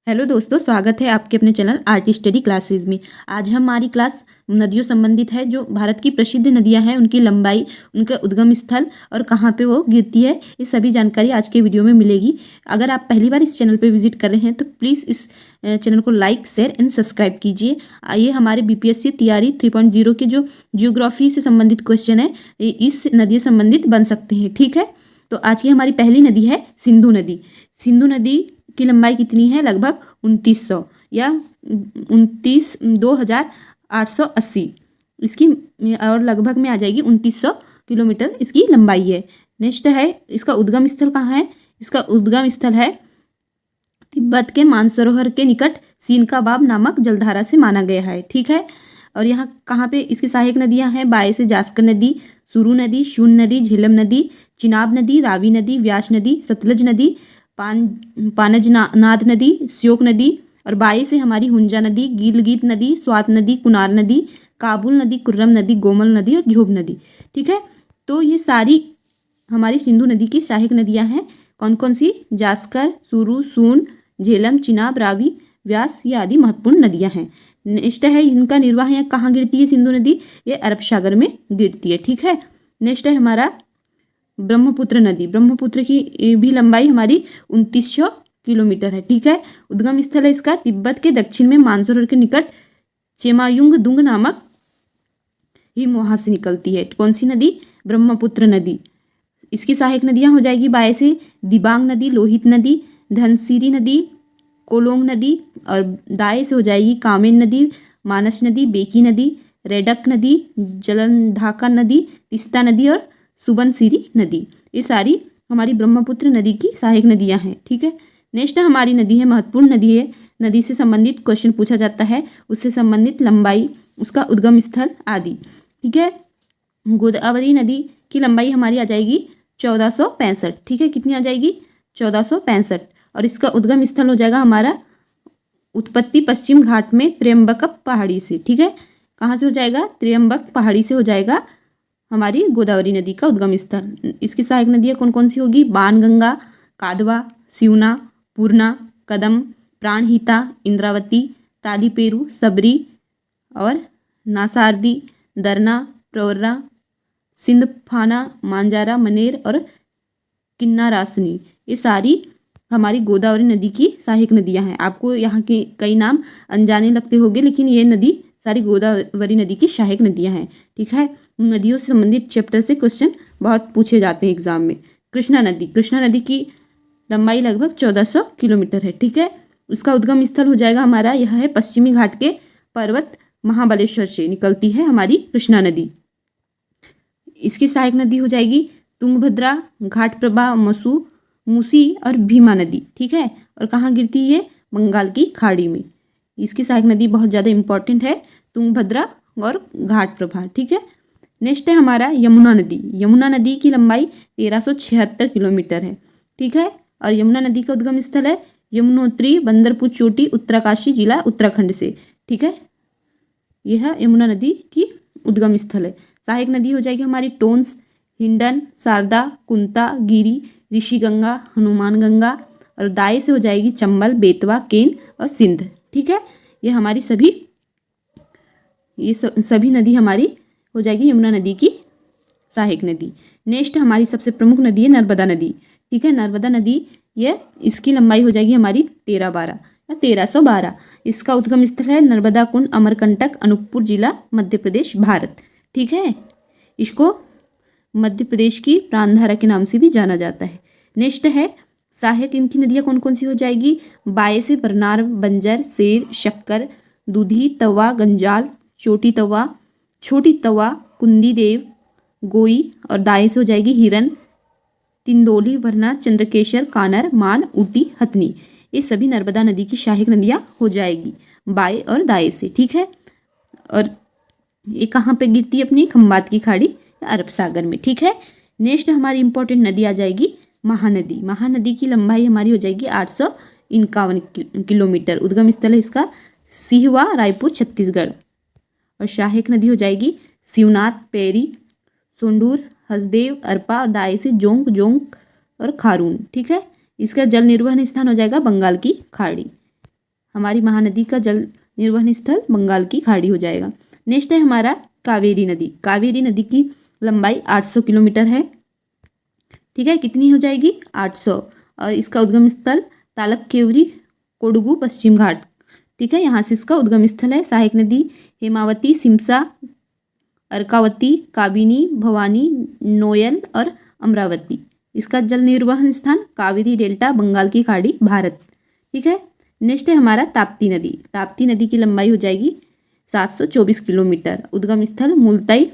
Hello दोस्तों, स्वागत है आपके अपने चैनल आर्टी स्टडी क्लासेस में। आज हमारी क्लास नदियों संबंधित है। जो भारत की प्रसिद्ध नदियां हैं, उनकी लंबाई, उनका उद्गम स्थल और कहाँ पे वो गिरती है, ये सभी जानकारी आज के वीडियो में मिलेगी। अगर आप पहली बार इस चैनल पे विजिट कर रहे हैं तो प्लीज़ इस चैनल को लाइक, शेयर एंड सब्सक्राइब कीजिए। ये हमारे बीपीएससी तैयारी 3.0 के जो जियोग्राफी से संबंधित क्वेश्चन है, ये इस नदी से संबंधित बन सकते हैं। ठीक है, तो आज की हमारी पहली नदी है सिंधु नदी। सिंधु नदी की लंबाई कितनी है? लगभग 2900 या 2880 इसकी, और लगभग में आ जाएगी 2900 किलोमीटर इसकी लंबाई है। नेक्स्ट है, इसका उद्गम स्थल कहाँ है? इसका उद्गम स्थल है तिब्बत के मानसरोवर के निकट सीनका बाब नामक जलधारा से माना गया है। ठीक है, और यहाँ कहाँ पे इसकी सहायक नदियाँ हैं? बाय से जास्कर नदी, सुरू नदी, शून नदी, झेलम नदी, चिनाब नदी, रावी नदी, व्यास नदी, सतलज नदी, पानजनाद नदी, श्योक नदी, और बाई से हमारी हुंजा नदी, गिलगित नदी, स्वात नदी, कुनार नदी, काबुल नदी, कुर्रम नदी, गोमल नदी और झोब नदी। ठीक है, तो ये सारी हमारी सिंधु नदी की सहायक नदियां हैं। कौन कौन सी? जास्कर, सुरू, सून, झेलम, चिनाब, रावी, व्यास, ये आदि महत्वपूर्ण नदियां हैं। नेक्स्ट है, इनका निर्वाह यहाँ कहाँ गिरती है सिंधु नदी? ये अरब सागर में गिरती है। ठीक है, नेक्स्ट है हमारा ब्रह्मपुत्र नदी। ब्रह्मपुत्र की भी लंबाई हमारी 2900 किलोमीटर है। ठीक है, उद्गम स्थल है इसका तिब्बत के दक्षिण में मानसरोवर के निकट चेमायुंग दुंग नामक हिम वहां से निकलती है। कौन सी नदी? ब्रह्मपुत्र नदी। इसकी सहायक नदियां हो जाएगी बाय से दिबांग नदी, लोहित नदी, धनसिरी नदी, कोलोंग नदी, और दाएं से हो जाएगी कामेन नदी, मानस नदी, बेकी नदी, रेडक नदी, जलंधाका नदी, तिस्ता नदी और सुबनसिरी नदी। ये सारी हमारी ब्रह्मपुत्र नदी की सहायक नदियां हैं। ठीक है, नेक्स्ट हमारी नदी है, महत्वपूर्ण नदी है। नदी से संबंधित क्वेश्चन पूछा जाता है, उससे संबंधित लंबाई, उसका उद्गम स्थल आदि। ठीक है, गोदावरी नदी की लंबाई हमारी आ जाएगी 1465। ठीक है, कितनी आ जाएगी? 1465। और इसका उद्गम स्थल हो जाएगा हमारा उत्पत्ति पश्चिम घाट में त्र्यंबक पहाड़ी से। ठीक है, कहाँ से हो जाएगा? त्र्यंबक पहाड़ी से हो जाएगा हमारी गोदावरी नदी का उद्गम स्थल। इसकी सहायक नदियाँ कौन कौन सी होगी? बाणगंगा, कादवा, सिवना, पूर्णा, कदम, प्राणहिता, इंद्रावती, तालीपेरू, सबरी और नासारदी, दरना, प्रवरा, सिंधफाना, मांजारा, मनेर और किन्नारासनी। ये सारी हमारी गोदावरी नदी की सहायक नदियां हैं। आपको यहाँ के कई नाम अनजाने लगते होंगे, लेकिन ये नदी सारी गोदावरी नदी की सहायक नदियां हैं। ठीक है, नदियों से संबंधित चैप्टर से क्वेश्चन बहुत पूछे जाते हैं एग्जाम में। कृष्णा नदी। कृष्णा नदी की लंबाई लगभग 1400 किलोमीटर है। ठीक है, इसका उद्गम स्थल हो जाएगा हमारा, यह है पश्चिमी घाट के पर्वत महाबलेश्वर से निकलती है हमारी कृष्णा नदी। इसकी सहायक नदी हो जाएगी तुंगभद्रा, घाटप्रभा, मूसी और भीमा नदी। ठीक है, और कहाँ गिरती है? बंगाल की खाड़ी में। इसकी सहायक नदी बहुत ज़्यादा इंपॉर्टेंट है, तुंगभद्रा और घाटप्रभा। ठीक है, नेक्स्ट है हमारा यमुना नदी। यमुना नदी की लंबाई 1376 किलोमीटर है। ठीक है, और यमुना नदी का उद्गम स्थल है यमुनोत्री, बंदरपुर चोटी, उत्तरकाशी जिला, उत्तराखंड से। ठीक है, यह यमुना नदी की उद्गम स्थल है। सहायक नदी हो जाएगी हमारी टोंस, हिंडन, शारदा, कुंता, गिरी, ऋषिगंगा, हनुमान गंगा, और दाएं से हो जाएगी चंबल, बेतवा, केन और सिंध। ठीक है, ये हमारी सभी नदी हमारी हो जाएगी यमुना नदी की सहायक नदी। नेक्स्ट हमारी सबसे प्रमुख नदी है नर्मदा नदी। ठीक है, नर्मदा नदी, ये इसकी लंबाई हो जाएगी हमारी 1312। इसका उद्गम स्थल है नर्मदा कुंड, अमरकंटक, अनूपपुर जिला, मध्य प्रदेश, भारत। ठीक है, इसको मध्य प्रदेश की प्राणधारा के नाम से भी जाना जाता है। नेक्स्ट है सहायक इनकी नदियाँ कौन कौन सी हो जाएगी? बाय से बरनार, बंजर, सेर, शक्कर, दूधी, तवा, गंजाल, छोटी तवा, कुंदी देव, गोई, और दाएं से हो जाएगी हिरन, तिंदोली, वरना, चंद्रकेशर, कानर, मान, ऊटी, हथनी। ये सभी नर्मदा नदी की सहायक नदियाँ हो जाएगी बाएं और दाएं से। ठीक है, और ये कहाँ पे गिरती है? अपनी खंबात की खाड़ी, अरब सागर में। ठीक है, नेक्स्ट हमारी इंपॉर्टेंट नदी आ जाएगी महानदी। महानदी की लंबाई हमारी हो जाएगी 851 किलोमीटर। उद्गम स्थल है इसका सिहवा, रायपुर, छत्तीसगढ़, और सहायक नदी हो जाएगी शिवनाथ, पेरी, सोंडूर, हसदेव, अरपा, और दाएं से जोंक और खारून। ठीक है, इसका जल निर्वहन स्थान हो जाएगा बंगाल की खाड़ी। हमारी महानदी का जल निर्वहन स्थल बंगाल की खाड़ी हो जाएगा। नेक्स्ट है हमारा कावेरी नदी। कावेरी नदी की लंबाई 800 किलोमीटर है। ठीक है, कितनी हो जाएगी? 800। और इसका उद्गम स्थल तालककेवरी, कोडगू, पश्चिम घाट। ठीक है, यहाँ से इसका उद्गम स्थल है। सहायक नदी हेमावती, सिमसा, अर्कावती, काबिनी, भवानी, नोयल और अमरावती। इसका जल निर्वहन स्थान कावेरी डेल्टा, बंगाल की खाड़ी, भारत। ठीक है, नेक्स्ट है हमारा ताप्ती नदी। ताप्ती नदी की लंबाई हो जाएगी 724 किलोमीटर। उद्गम स्थल मुल्ताई,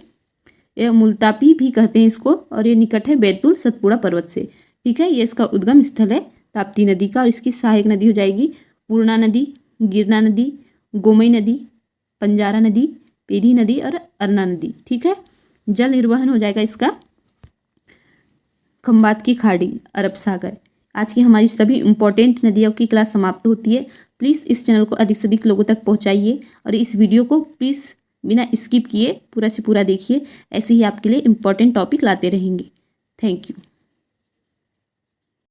यह मुल्तापी भी कहते हैं इसको, और ये निकट है बैतूल सतपुड़ा पर्वत से। ठीक है, ये इसका उद्गम स्थल है ताप्ती नदी का। और इसकी सहायक नदी हो जाएगी पूर्णा नदी, गिरना नदी, गोमई नदी, पंजारा नदी, पेधी नदी और अरना नदी। ठीक है, जल निर्वहन हो जाएगा इसका खंबात की खाड़ी, अरब सागर। आज की हमारी सभी इंपॉर्टेंट नदियों की क्लास समाप्त होती है। प्लीज़ इस चैनल को अधिक से अधिक लोगों तक पहुंचाइए और इस वीडियो को प्लीज़ बिना स्किप किए पूरा से पूरा देखिए। ऐसे ही आपके लिए इंपॉर्टेंट टॉपिक लाते रहेंगे। Thank you.